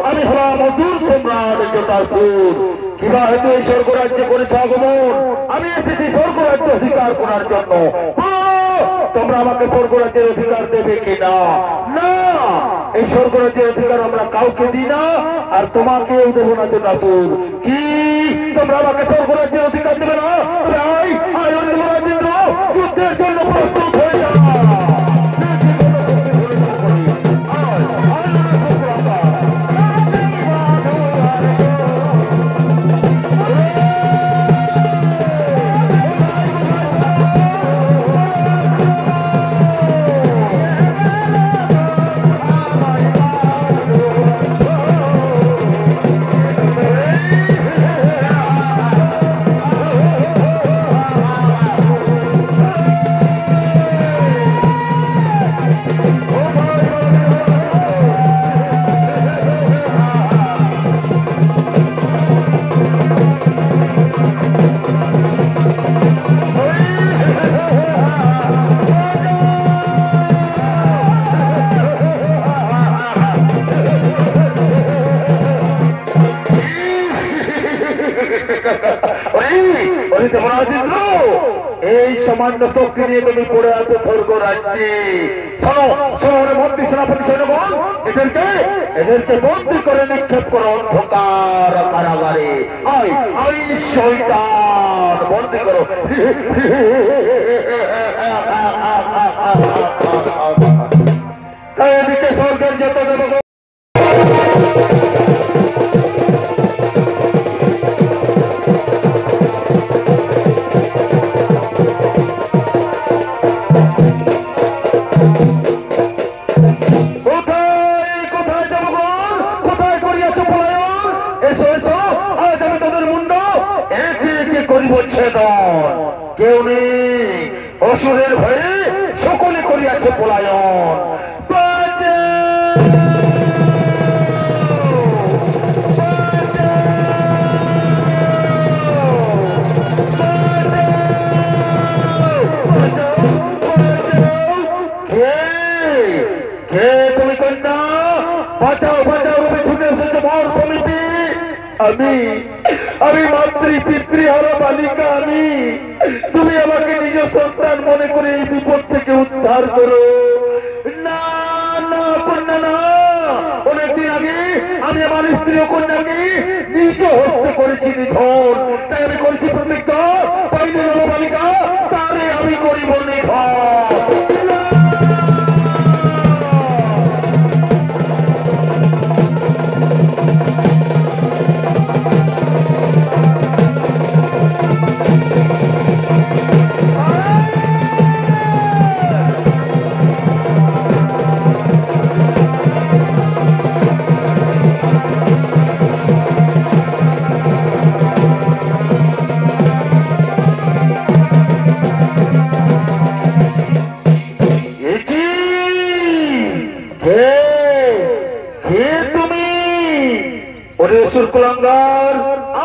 আমি হলাম অসুর সম্রাট জটাসুর। কিবা হেতু এই স্বর্গরাজ্যে করেছ আগমন? আমি এসেছি স্বর্গরাজ্য অধিকার করার জন্য। তোমরা আমাকে স্বর্গরাজ্যের অধিকার দেবে কিনা? না, এই স্বর্গরাজ্যের অধিকার আমরা কাউকে দিই না, আর তোমাকেও দেবো না জটাসুর। কি তোমরা আমাকে স্বর্গরাজ্যের অধিকার দেবে না? যুদ্ধের জন্য প্রস্তুত হয়ে যাও। এই সামান্য চোখকে নিয়ে তুমি পড়ে আছো স্বর্গ রাজ্যে। শোনো শহরে মন্ত্রী সেনাপতি সৈন্যগণ, এদেরকে বন্দি করে নিক্ষেপ করো অন্ধকার কারাগারে। আই শয়তান, বন্দি করো। এদিকে স্বর্গের যত দেবগণ কেউ নেই, অসুরের ভয়ে সকলে করিয়াছে পলায়ন। তুমি কন্যা বাঁচাও বাঁচাও, তুমি ছুটে এসেছো মর সমিতি। আমি মাতৃ পিতৃহারা বালিকা, তুমি আমাকে নিজ সন্তান মনে করে এই বিপদ থেকে উদ্ধার করো। না না কন্যা না, অনেকদিন আগে আমি আমার স্ত্রী ও কন্যাকে নিজ হস্তে করেছি নিধন, তাই আমি করেছি প্রতিজ্ঞা, পাইনি বালিকা তারে আমি করিব নিধন।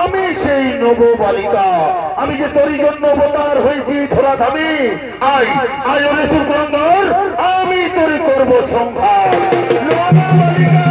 আমি সেই নব বালিকা, আমি যে তোর জন্য অবতার হয়েছি ধরাধামে। আয় আয় অনেক কুলাঙ্গার, আমি তোরে করবো সংহার। নব বালিকা